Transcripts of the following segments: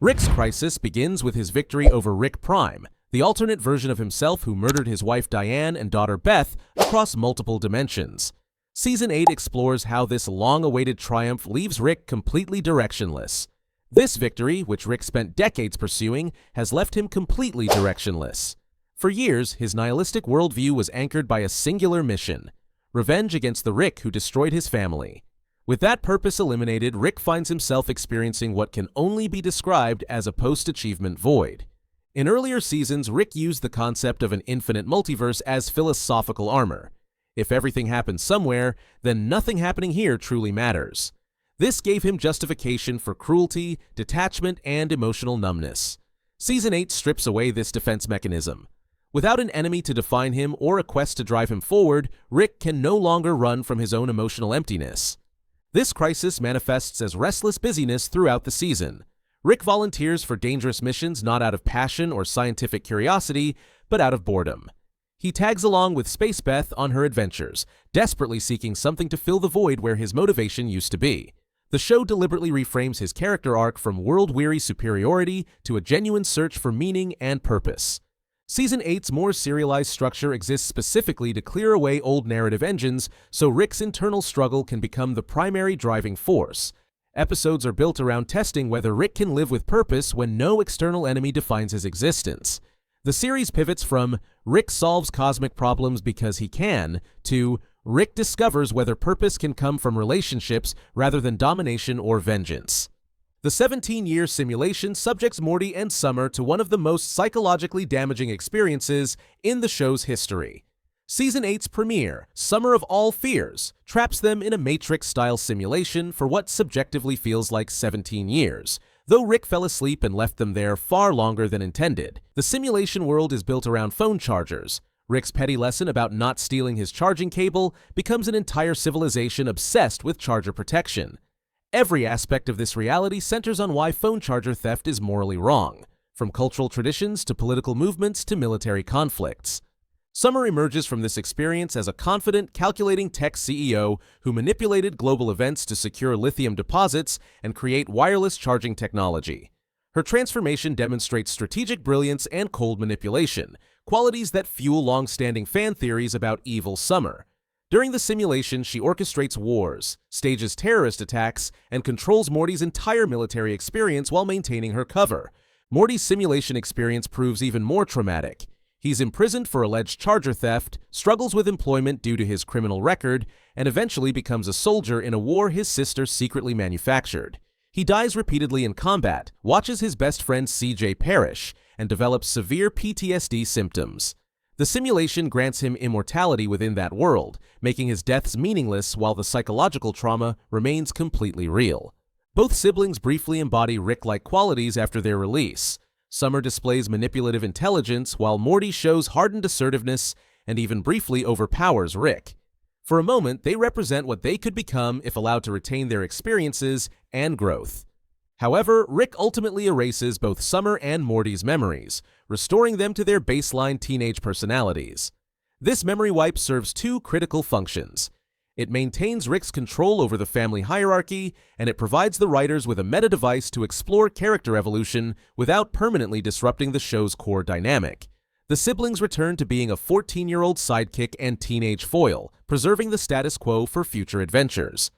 Rick's crisis begins with his victory over Rick Prime, the alternate version of himself who murdered his wife Diane and daughter Beth across multiple dimensions. Season 8 explores how this long-awaited triumph leaves Rick completely directionless. This victory, which Rick spent decades pursuing, has left him completely directionless. For years, his nihilistic worldview was anchored by a singular mission: revenge against the Rick who destroyed his family. With that purpose eliminated, Rick finds himself experiencing what can only be described as a post-achievement void. In earlier seasons, Rick used the concept of an infinite multiverse as philosophical armor. If everything happens somewhere, then nothing happening here truly matters. This gave him justification for cruelty, detachment, and emotional numbness. Season 8 strips away this defense mechanism. Without an enemy to define him or a quest to drive him forward, Rick can no longer run from his own emotional emptiness. This crisis manifests as restless busyness throughout the season. Rick volunteers for dangerous missions not out of passion or scientific curiosity, but out of boredom. He tags along with Space Beth on her adventures, desperately seeking something to fill the void where his motivation used to be. The show deliberately reframes his character arc from world-weary superiority to a genuine search for meaning and purpose. Season 8's more serialized structure exists specifically to clear away old narrative engines so Rick's internal struggle can become the primary driving force. Episodes are built around testing whether Rick can live with purpose when no external enemy defines his existence. The series pivots from Rick solves cosmic problems because he can to Rick discovers whether purpose can come from relationships rather than domination or vengeance. The 17-year simulation subjects Morty and Summer to one of the most psychologically damaging experiences in the show's history. Season 8's premiere, Summer of All Fears, traps them in a Matrix-style simulation for what subjectively feels like 17 years, though Rick fell asleep and left them there far longer than intended. The simulation world is built around phone chargers. Rick's petty lesson about not stealing his charging cable becomes an entire civilization obsessed with charger protection. Every aspect of this reality centers on why phone charger theft is morally wrong, from cultural traditions to political movements to military conflicts. Summer emerges from this experience as a confident, calculating tech CEO who manipulated global events to secure lithium deposits and create wireless charging technology. Her transformation demonstrates strategic brilliance and cold manipulation, qualities that fuel long-standing fan theories about evil Summer. During the simulation, she orchestrates wars, stages terrorist attacks, and controls Morty's entire military experience while maintaining her cover. Morty's simulation experience proves even more traumatic. He's imprisoned for alleged charger theft, struggles with employment due to his criminal record, and eventually becomes a soldier in a war his sister secretly manufactured. He dies repeatedly in combat, watches his best friend CJ perish, and develops severe PTSD symptoms. The simulation grants him immortality within that world, making his deaths meaningless while the psychological trauma remains completely real. Both siblings briefly embody Rick-like qualities after their release. Summer displays manipulative intelligence, while Morty shows hardened assertiveness and even briefly overpowers Rick. For a moment, they represent what they could become if allowed to retain their experiences and growth. However, Rick ultimately erases both Summer and Morty's memories, restoring them to their baseline teenage personalities. This memory wipe serves two critical functions. It maintains Rick's control over the family hierarchy, and it provides the writers with a meta device to explore character evolution without permanently disrupting the show's core dynamic. The siblings return to being a 14-year-old sidekick and teenage foil, preserving the status quo for future adventures.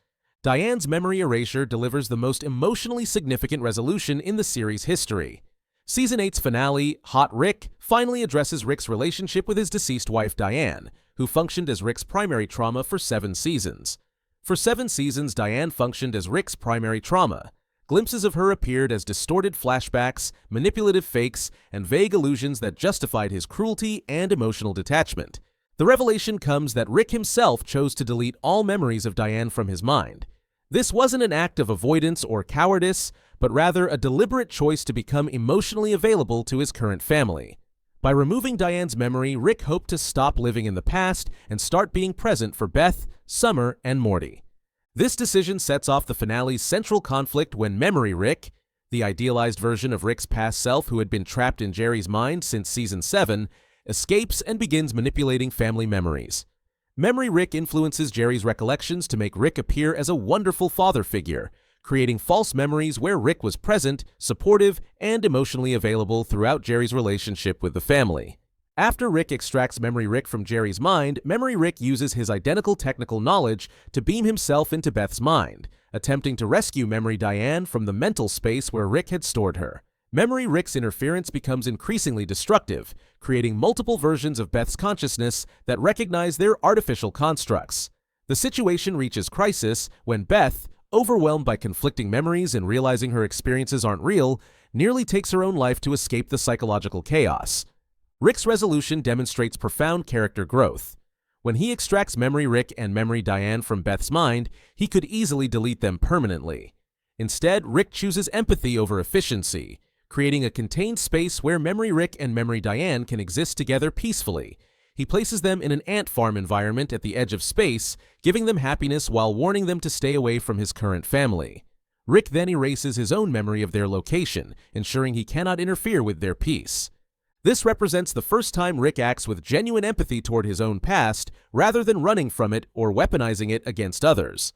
Diane's memory erasure delivers the most emotionally significant resolution in the series' history. Season 8's finale, Hot Rick, finally addresses Rick's relationship with his deceased wife Diane, who functioned as Rick's primary trauma for 7 seasons. For 7 seasons, Diane functioned as Rick's primary trauma. Glimpses of her appeared as distorted flashbacks, manipulative fakes, and vague illusions that justified his cruelty and emotional detachment. The revelation comes that Rick himself chose to delete all memories of Diane from his mind. This wasn't an act of avoidance or cowardice, but rather a deliberate choice to become emotionally available to his current family. By removing Diane's memory, Rick hoped to stop living in the past and start being present for Beth, Summer, and Morty. This decision sets off the finale's central conflict when Memory Rick, the idealized version of Rick's past self who had been trapped in Jerry's mind since Season 7, escapes and begins manipulating family memories. Memory Rick influences Jerry's recollections to make Rick appear as a wonderful father figure, creating false memories where Rick was present, supportive, and emotionally available throughout Jerry's relationship with the family. After Rick extracts Memory Rick from Jerry's mind, Memory Rick uses his identical technical knowledge to beam himself into Beth's mind, attempting to rescue Memory Diane from the mental space where Rick had stored her. Memory Rick's interference becomes increasingly destructive, creating multiple versions of Beth's consciousness that recognize their artificial constructs. The situation reaches crisis when Beth, overwhelmed by conflicting memories and realizing her experiences aren't real, nearly takes her own life to escape the psychological chaos. Rick's resolution demonstrates profound character growth. When he extracts Memory Rick and Memory Diane from Beth's mind, he could easily delete them permanently. Instead, Rick chooses empathy over efficiency, creating a contained space where Memory Rick and Memory Diane can exist together peacefully. He places them in an ant farm environment at the edge of space, giving them happiness while warning them to stay away from his current family. Rick then erases his own memory of their location, ensuring he cannot interfere with their peace. This represents the first time Rick acts with genuine empathy toward his own past, rather than running from it or weaponizing it against others.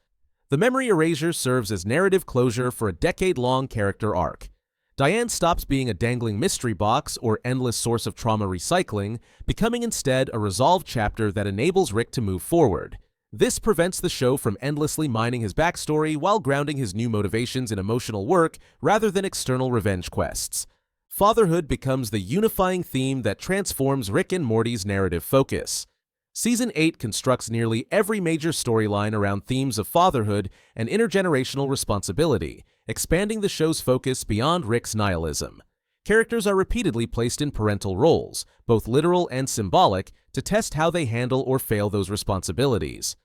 The memory erasure serves as narrative closure for a decade-long character arc. Diane stops being a dangling mystery box or endless source of trauma recycling, becoming instead a resolved chapter that enables Rick to move forward. This prevents the show from endlessly mining his backstory while grounding his new motivations in emotional work rather than external revenge quests. Fatherhood becomes the unifying theme that transforms Rick and Morty's narrative focus. Season 8 constructs nearly every major storyline around themes of fatherhood and intergenerational responsibility, expanding the show's focus beyond Rick's nihilism. Characters are repeatedly placed in parental roles, both literal and symbolic, to test how they handle or fail those responsibilities.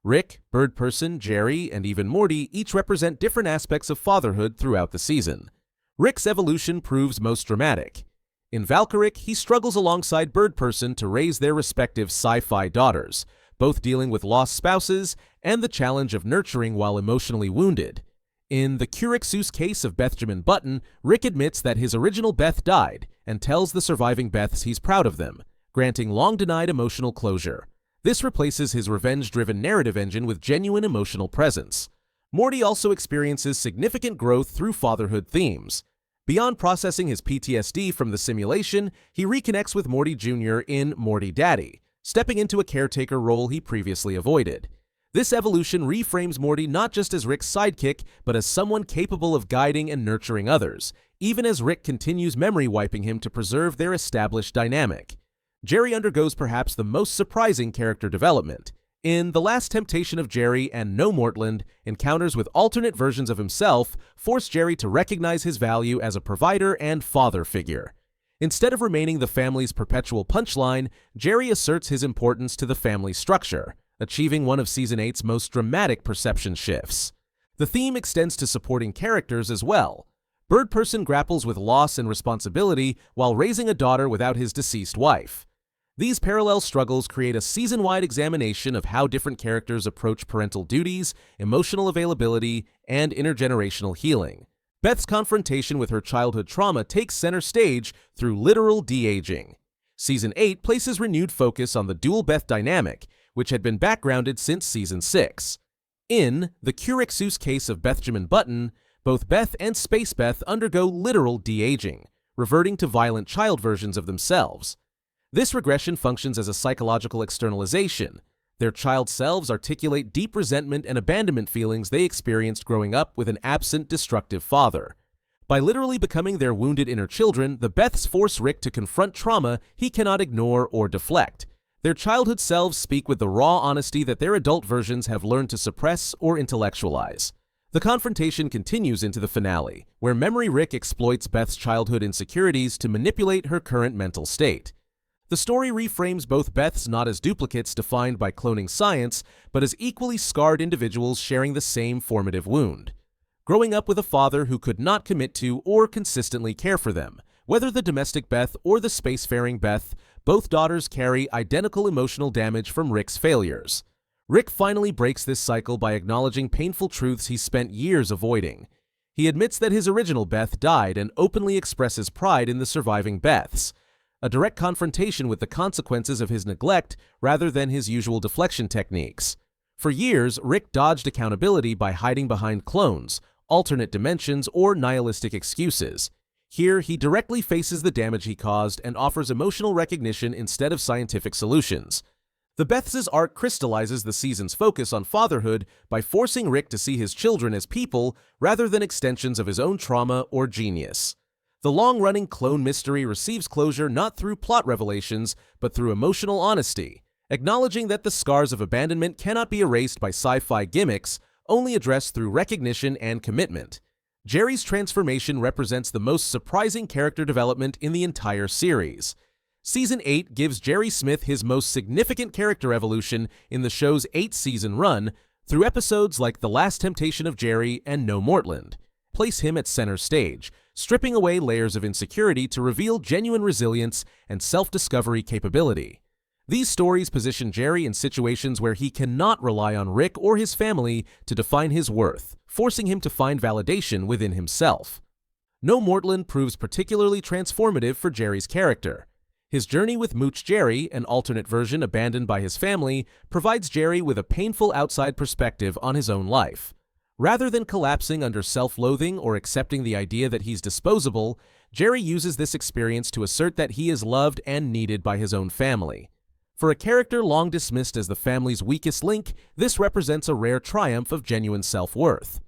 Rick, Bird Person, Jerry, and even Morty each represent different aspects of fatherhood throughout the season. Rick's evolution proves most dramatic. In Valkyric, he struggles alongside Bird Person to raise their respective sci-fi daughters, both dealing with lost spouses and the challenge of nurturing while emotionally wounded. In the Curixus case of Benjamin Button, Rick admits that his original Beth died and tells the surviving Beths he's proud of them, granting long-denied emotional closure. This replaces his revenge-driven narrative engine with genuine emotional presence. Morty also experiences significant growth through fatherhood themes. Beyond processing his PTSD from the simulation, he reconnects with Morty Jr. in Morty Daddy, stepping into a caretaker role he previously avoided. This evolution reframes Morty not just as Rick's sidekick, but as someone capable of guiding and nurturing others, even as Rick continues memory wiping him to preserve their established dynamic. Jerry undergoes perhaps the most surprising character development. In The Last Temptation of Jerry and No Mortland, encounters with alternate versions of himself force Jerry to recognize his value as a provider and father figure. Instead of remaining the family's perpetual punchline, Jerry asserts his importance to the family structure, achieving one of Season 8's most dramatic perception shifts. The theme extends to supporting characters as well. Bird Person grapples with loss and responsibility while raising a daughter without his deceased wife. These parallel struggles create a season-wide examination of how different characters approach parental duties, emotional availability, and intergenerational healing. Beth's confrontation with her childhood trauma takes center stage through literal de-aging. Season 8 places renewed focus on the dual Beth dynamic, which had been backgrounded since Season 6. In The Curixus case of Benjamin Button, both Beth and Space Beth undergo literal de-aging, reverting to violent child versions of themselves. This regression functions as a psychological externalization. Their child selves articulate deep resentment and abandonment feelings they experienced growing up with an absent, destructive father. By literally becoming their wounded inner children, the Beths force Rick to confront trauma he cannot ignore or deflect. Their childhood selves speak with the raw honesty that their adult versions have learned to suppress or intellectualize. The confrontation continues into the finale, where Memory Rick exploits Beth's childhood insecurities to manipulate her current mental state. The story reframes both Beths not as duplicates defined by cloning science, but as equally scarred individuals sharing the same formative wound. Growing up with a father who could not commit to or consistently care for them, whether the domestic Beth or the spacefaring Beth, both daughters carry identical emotional damage from Rick's failures. Rick finally breaks this cycle by acknowledging painful truths he spent years avoiding. He admits that his original Beth died and openly expresses pride in the surviving Beths, a direct confrontation with the consequences of his neglect rather than his usual deflection techniques. For years, Rick dodged accountability by hiding behind clones, alternate dimensions, or nihilistic excuses. Here, he directly faces the damage he caused and offers emotional recognition instead of scientific solutions. The Beth's arc crystallizes the season's focus on fatherhood by forcing Rick to see his children as people rather than extensions of his own trauma or genius. The long-running clone mystery receives closure not through plot revelations, but through emotional honesty, acknowledging that the scars of abandonment cannot be erased by sci-fi gimmicks, only addressed through recognition and commitment. Jerry's transformation represents the most surprising character development in the entire series. Season 8 gives Jerry Smith his most significant character evolution in the show's 8-season run through episodes like The Last Temptation of Jerry and No Mortland. Place him at center stage, stripping away layers of insecurity to reveal genuine resilience and self-discovery capability. These stories position Jerry in situations where he cannot rely on Rick or his family to define his worth, forcing him to find validation within himself. No Mortland proves particularly transformative for Jerry's character. His journey with Mooch Jerry, an alternate version abandoned by his family, provides Jerry with a painful outside perspective on his own life. Rather than collapsing under self-loathing or accepting the idea that he's disposable, Jerry uses this experience to assert that he is loved and needed by his own family. For a character long dismissed as the family's weakest link, this represents a rare triumph of genuine self-worth.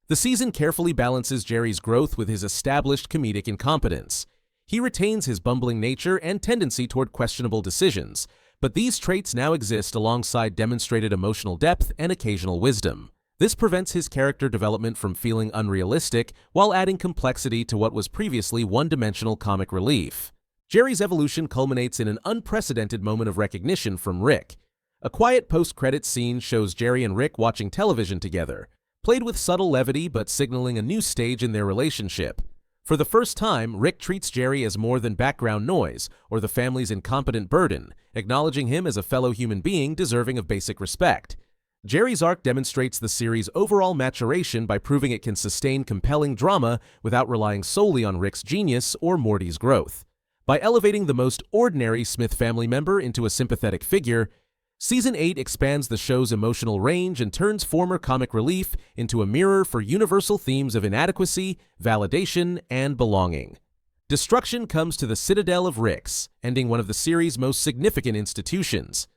The season carefully balances Jerry's growth with his established comedic incompetence. He retains his bumbling nature and tendency toward questionable decisions, but these traits now exist alongside demonstrated emotional depth and occasional wisdom. This prevents his character development from feeling unrealistic while adding complexity to what was previously one-dimensional comic relief. Jerry's evolution culminates in an unprecedented moment of recognition from Rick. A quiet post-credits scene shows Jerry and Rick watching television together, played with subtle levity but signaling a new stage in their relationship. For the first time, Rick treats Jerry as more than background noise or the family's incompetent burden, acknowledging him as a fellow human being deserving of basic respect. Jerry's arc demonstrates the series' overall maturation by proving it can sustain compelling drama without relying solely on Rick's genius or Morty's growth. By elevating the most ordinary Smith family member into a sympathetic figure, Season 8 expands the show's emotional range and turns former comic relief into a mirror for universal themes of inadequacy, validation, and belonging. Destruction comes to the Citadel of Ricks, ending one of the series' most significant institutions.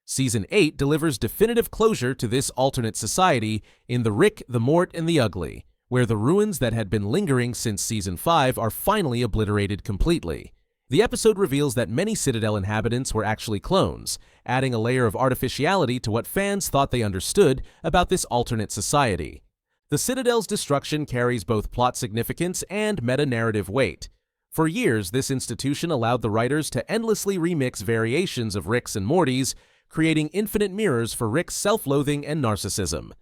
Season 8 delivers definitive closure to this alternate society in The Rick, the Mort, and the Ugly, where the ruins that had been lingering since Season 5 are finally obliterated completely. The episode reveals that many Citadel inhabitants were actually clones, adding a layer of artificiality to what fans thought they understood about this alternate society. The Citadel's destruction carries both plot significance and meta-narrative weight. For years, this institution allowed the writers to endlessly remix variations of Rick's and Morty's, creating infinite mirrors for Rick's self-loathing and narcissism.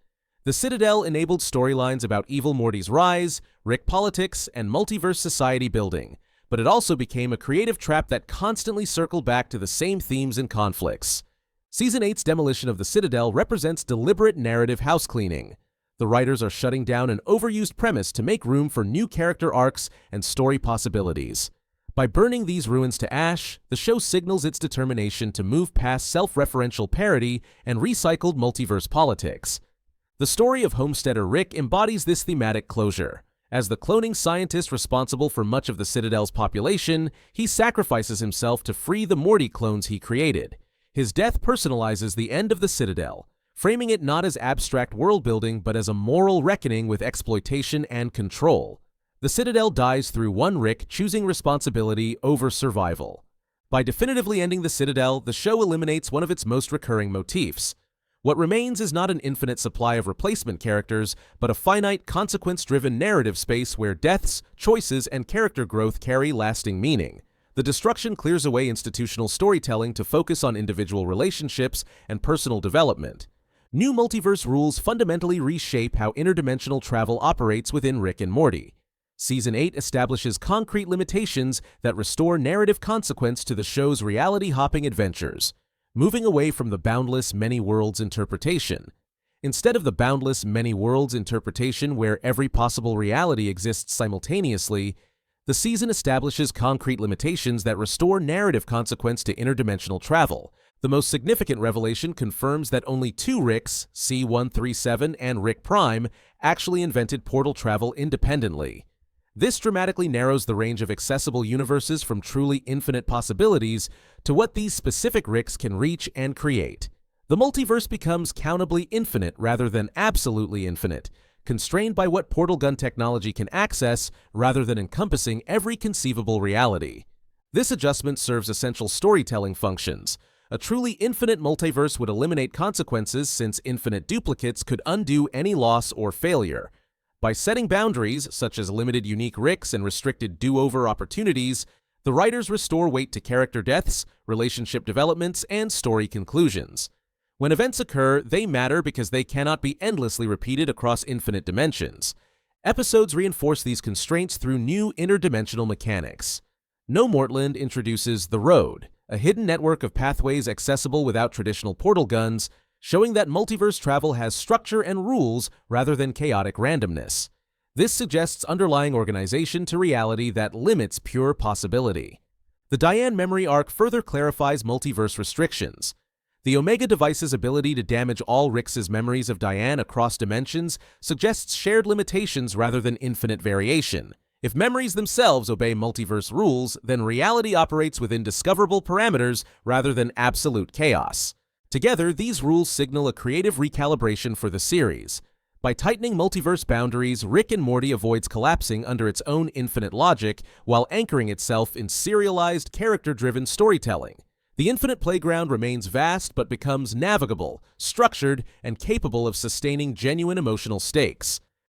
The Citadel enabled storylines about evil Morty's rise, Rick politics, and multiverse society building, but it also became a creative trap that constantly circled back to the same themes and conflicts. Season 8's demolition of the Citadel represents deliberate narrative housecleaning. The writers are shutting down an overused premise to make room for new character arcs and story possibilities. By burning these ruins to ash, the show signals its determination to move past self-referential parody and recycled multiverse politics. The story of Homesteader Rick embodies this thematic closure. As the cloning scientist responsible for much of the Citadel's population, he sacrifices himself to free the Morty clones he created. His death personalizes the end of the Citadel, framing it not as abstract world-building but as a moral reckoning with exploitation and control. The Citadel dies through one Rick choosing responsibility over survival. By definitively ending the Citadel, the show eliminates one of its most recurring motifs. What remains is not an infinite supply of replacement characters, but a finite, consequence-driven narrative space where deaths, choices, and character growth carry lasting meaning. The destruction clears away institutional storytelling to focus on individual relationships and personal development. New multiverse rules fundamentally reshape how interdimensional travel operates within Rick and Morty. Season 8 establishes concrete limitations that restore narrative consequence to the show's reality-hopping adventures, moving away from the boundless many worlds interpretation. Instead of the boundless many worlds interpretation where every possible reality exists simultaneously, the season establishes concrete limitations that restore narrative consequence to interdimensional travel The most significant revelation confirms that only two Ricks, C-137 and Rick Prime, actually invented portal travel independently. This dramatically narrows the range of accessible universes from truly infinite possibilities to what these specific Ricks can reach and create. The multiverse becomes countably infinite rather than absolutely infinite, constrained by what portal gun technology can access rather than encompassing every conceivable reality. This adjustment serves essential storytelling functions. A truly infinite multiverse would eliminate consequences since infinite duplicates could undo any loss or failure. By setting boundaries, such as limited unique Ricks and restricted do-over opportunities, the writers restore weight to character deaths, relationship developments, and story conclusions. When events occur, they matter because they cannot be endlessly repeated across infinite dimensions. Episodes reinforce these constraints through new interdimensional mechanics. No Mortland introduces The Road, a hidden network of pathways accessible without traditional portal guns, showing that multiverse travel has structure and rules rather than chaotic randomness. This suggests underlying organization to reality that limits pure possibility. The Diane memory arc further clarifies multiverse restrictions. The Omega device's ability to damage all Rick's memories of Diane across dimensions suggests shared limitations rather than infinite variation. If memories themselves obey multiverse rules, then reality operates within discoverable parameters rather than absolute chaos. Together, these rules signal a creative recalibration for the series. By tightening multiverse boundaries, Rick and Morty avoids collapsing under its own infinite logic while anchoring itself in serialized, character-driven storytelling. The infinite playground remains vast but becomes navigable, structured, and capable of sustaining genuine emotional stakes.